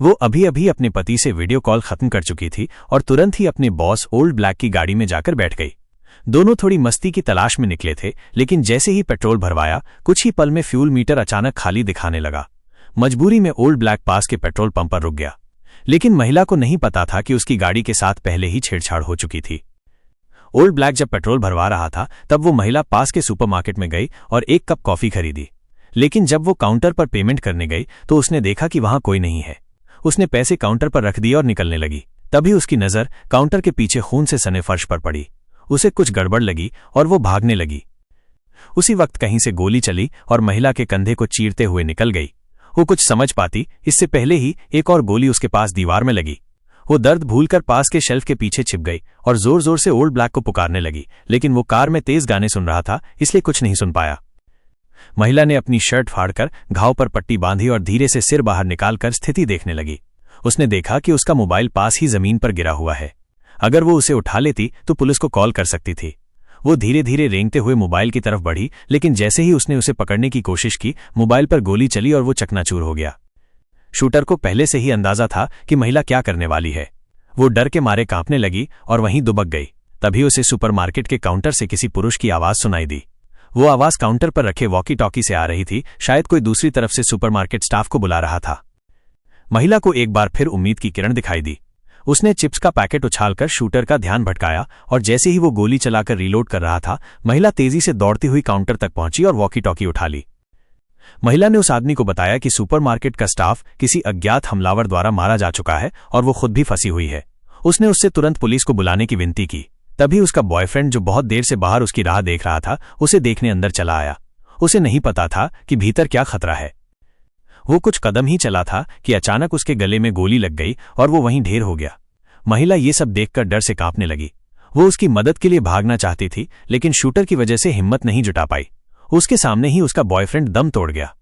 वो अभी अभी अपने पति से वीडियो कॉल खत्म कर चुकी थी और तुरंत ही अपने बॉस ओल्ड ब्लैक की गाड़ी में जाकर बैठ गई। दोनों थोड़ी मस्ती की तलाश में निकले थे, लेकिन जैसे ही पेट्रोल भरवाया कुछ ही पल में फ्यूल मीटर अचानक खाली दिखाने लगा। मजबूरी में ओल्ड ब्लैक पास के पेट्रोल पंप पर रुक गया, लेकिन महिला को नहीं पता था कि उसकी गाड़ी के साथ पहले ही छेड़छाड़ हो चुकी थी। ओल्ड ब्लैक जब पेट्रोल भरवा रहा था तब वो महिला पास के सुपरमार्केट में गई और एक कप कॉफी खरीदी, लेकिन जब वो काउंटर पर पेमेंट करने गई तो उसने देखा कि वहां कोई नहीं है। उसने पैसे काउंटर पर रख दिए और निकलने लगी। तभी उसकी नजर काउंटर के पीछे खून से सने फर्श पर पड़ी। उसे कुछ गड़बड़ लगी और वो भागने लगी। उसी वक्त कहीं से गोली चली और महिला के कंधे को चीरते हुए निकल गई। वो कुछ समझ पाती इससे पहले ही एक और गोली उसके पास दीवार में लगी। वो दर्द भूलकर पास के शेल्फ के पीछे छिप गई और जोर जोर से ओल्ड ब्लैक को पुकारने लगी, लेकिन वो कार में तेज गाने सुन रहा था, इसलिए कुछ नहीं सुन पाया। महिला ने अपनी शर्ट फाड़कर घाव पर पट्टी बांधी और धीरे से सिर बाहर निकालकर स्थिति देखने लगी। उसने देखा कि उसका मोबाइल पास ही जमीन पर गिरा हुआ है। अगर वो उसे उठा लेती तो पुलिस को कॉल कर सकती थी। वो धीरे धीरे रेंगते हुए मोबाइल की तरफ बढ़ी, लेकिन जैसे ही उसने उसे पकड़ने की कोशिश की, मोबाइल पर गोली चली और वो चकनाचूर हो गया। शूटर को पहले से ही अंदाजा था कि महिला क्या करने वाली है। वो डर के मारे कांपने लगी और वहीं दुबक गई। तभी उसे सुपरमार्केट के काउंटर से किसी पुरुष की आवाज सुनाई दी। वो आवाज काउंटर पर रखे वॉकी टॉकी से आ रही थी। शायद कोई दूसरी तरफ से सुपरमार्केट स्टाफ को बुला रहा था। महिला को एक बार फिर उम्मीद की किरण दिखाई दी। उसने चिप्स का पैकेट उछालकर शूटर का ध्यान भटकाया और जैसे ही वो गोली चलाकर रीलोड कर रहा था, महिला तेजी से दौड़ती हुई काउंटर तक पहुंची और वॉकी टॉकी उठा ली। महिला ने उस आदमी को बताया कि सुपरमार्केट का स्टाफ किसी अज्ञात हमलावर द्वारा मारा जा चुका है और वो खुद भी फंसी हुई है। उसने उससे तुरंत पुलिस को बुलाने की विनती की। तभी उसका बॉयफ्रेंड, जो बहुत देर से बाहर उसकी राह देख रहा था, उसे देखने अंदर चला आया। उसे नहीं पता था कि भीतर क्या खतरा है। वो कुछ कदम ही चला था कि अचानक उसके गले में गोली लग गई और वो वहीं ढेर हो गया। महिला ये सब देखकर डर से कांपने लगी। वो उसकी मदद के लिए भागना चाहती थी, लेकिन शूटर की वजह से हिम्मत नहीं जुटा पाई। उसके सामने ही उसका बॉयफ्रेंड दम तोड़ गया।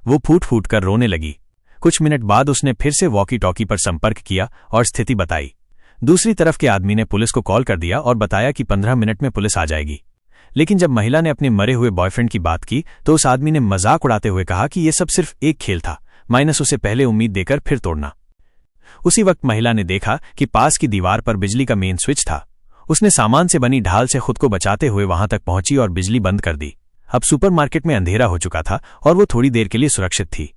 वो फूट फूट कर रोने लगी। कुछ मिनट बाद उसने फिर से वॉकी टॉकी पर संपर्क किया और स्थिति बताई। दूसरी तरफ के आदमी ने पुलिस को कॉल कर दिया और बताया कि 15 मिनट में पुलिस आ जाएगी। लेकिन जब महिला ने अपने मरे हुए बॉयफ्रेंड की बात की तो उस आदमी ने मजाक उड़ाते हुए कहा कि यह सब सिर्फ एक खेल था, माइनस उसे पहले उम्मीद देकर फिर तोड़ना। उसी वक्त महिला ने देखा कि पास की दीवार पर बिजली का मेन स्विच था। उसने सामान से बनी ढाल से खुद को बचाते हुए वहां तक पहुंची और बिजली बंद कर दी। अब सुपरमार्केट में अंधेरा हो चुका था और वो थोड़ी देर के लिए सुरक्षित थी।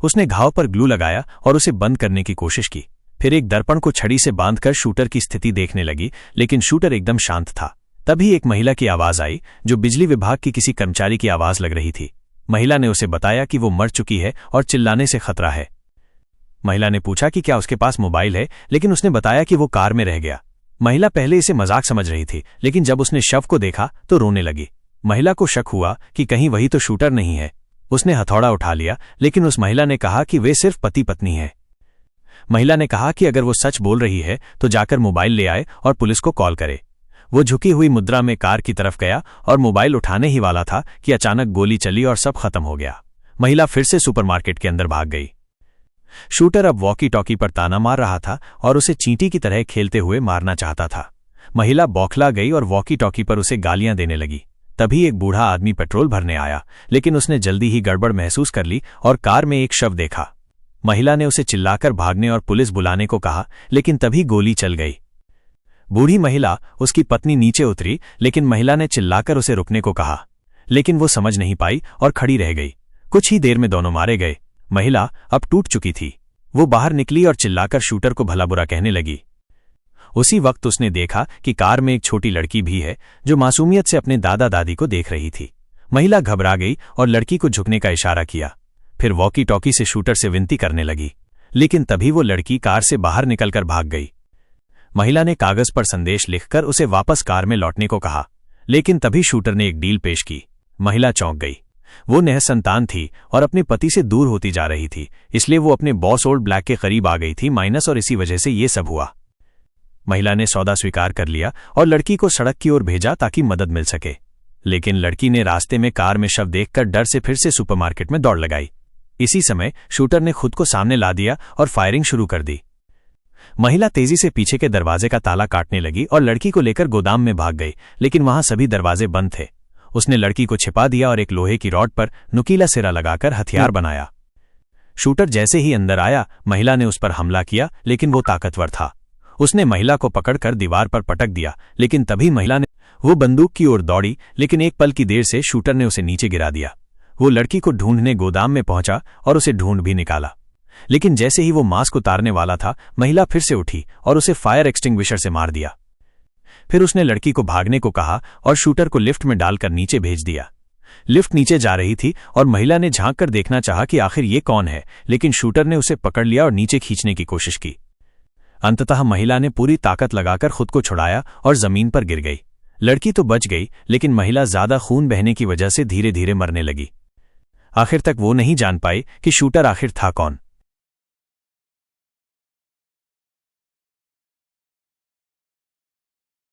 उसने घाव पर ग्लू लगाया और उसे बंद करने की कोशिश की। फिर एक दर्पण को छड़ी से बांधकर शूटर की स्थिति देखने लगी, लेकिन शूटर एकदम शांत था। तभी एक महिला की आवाज आई, जो बिजली विभाग की किसी कर्मचारी की आवाज लग रही थी। महिला ने उसे बताया कि वो मर चुकी है और चिल्लाने से खतरा है। महिला ने पूछा कि क्या उसके पास मोबाइल है, लेकिन उसने बताया कि वो कार में रह गया। महिला पहले इसे मजाक समझ रही थी, लेकिन जब उसने शव को देखा तो रोने लगी। महिला को शक हुआ कि कहीं वही तो शूटर नहीं है। उसने हथौड़ा उठा लिया, लेकिन उस महिला ने कहा कि वे सिर्फ पति पत्नी है। महिला ने कहा कि अगर वो सच बोल रही है तो जाकर मोबाइल ले आए और पुलिस को कॉल करे। वो झुकी हुई मुद्रा में कार की तरफ गया और मोबाइल उठाने ही वाला था कि अचानक गोली चली और सब खत्म हो गया। महिला फिर से सुपरमार्केट के अंदर भाग गई। शूटर अब वॉकी टॉकी पर ताना मार रहा था और उसे चींटी की तरह खेलते हुए मारना चाहता था। महिला बौखला गई और वॉकी टॉकी पर उसे गालियां देने लगी। तभी एक बूढ़ा आदमी पेट्रोल भरने आया, लेकिन उसने जल्दी ही गड़बड़ महसूस कर ली और कार में एक शव देखा। महिला ने उसे चिल्लाकर भागने और पुलिस बुलाने को कहा, लेकिन तभी गोली चल गई। बूढ़ी महिला, उसकी पत्नी नीचे उतरी, लेकिन महिला ने चिल्लाकर उसे रुकने को कहा, लेकिन वो समझ नहीं पाई और खड़ी रह गई। कुछ ही देर में दोनों मारे गए। महिला अब टूट चुकी थी। वो बाहर निकली और चिल्लाकर शूटर को भला बुरा कहने लगी। उसी वक्त उसने देखा कि कार में एक छोटी लड़की भी है, जो मासूमियत से अपने दादा दादी को देख रही थी। महिला घबरा गई और लड़की को झुकने का इशारा किया। फिर वॉकी टॉकी से शूटर से विनती करने लगी, लेकिन तभी वो लड़की कार से बाहर निकलकर भाग गई। महिला ने कागज पर संदेश लिखकर उसे वापस कार में लौटने को कहा, लेकिन तभी शूटर ने एक डील पेश की। महिला चौंक गई। वो निःसंतान थी और अपने पति से दूर होती जा रही थी, इसलिए वो अपने बॉस ओल्ड ब्लैक के करीब आ गई थी, माइनस और इसी वजह से ये सब हुआ। महिला ने सौदा स्वीकार कर लिया और लड़की को सड़क की ओर भेजा ताकि मदद मिल सके, लेकिन लड़की ने रास्ते में कार में शव देखकर डर से फिर से सुपरमार्केट में दौड़ लगाई। इसी समय शूटर ने खुद को सामने ला दिया और फायरिंग शुरू कर दी। महिला तेजी से पीछे के दरवाजे का ताला काटने लगी और लड़की को लेकर गोदाम में भाग गई, लेकिन वहां सभी दरवाजे बंद थे। उसने लड़की को छिपा दिया और एक लोहे की रॉड पर नुकीला सिरा लगाकर हथियार बनाया। शूटर जैसे ही अंदर आया, महिला ने उस पर हमला किया, लेकिन वो ताकतवर था। उसने महिला को पकड़कर दीवार पर पटक दिया, लेकिन तभी महिला ने वो बंदूक की ओर दौड़ी, लेकिन एक पल की देर से शूटर ने उसे नीचे गिरा दिया। वो लड़की को ढूंढने गोदाम में पहुंचा और उसे ढूंढ भी निकाला, लेकिन जैसे ही वो मास्क उतारने वाला था, महिला फिर से उठी और उसे फायर एक्सटिंग्विशर से मार दिया। फिर उसने लड़की को भागने को कहा और शूटर को लिफ्ट में डालकर नीचे भेज दिया। लिफ्ट नीचे जा रही थी और महिला ने झांक कर देखना चाहा कि आखिर ये कौन है, लेकिन शूटर ने उसे पकड़ लिया और नीचे खींचने की कोशिश की। अंततः महिला ने पूरी ताकत लगाकर खुद को छुड़ाया और जमीन पर गिर गई। लड़की तो बच गई, लेकिन महिला ज्यादा खून बहने की वजह से धीरे धीरे मरने लगी। आखिर तक वो नहीं जान पाई कि शूटर आखिर था कौन।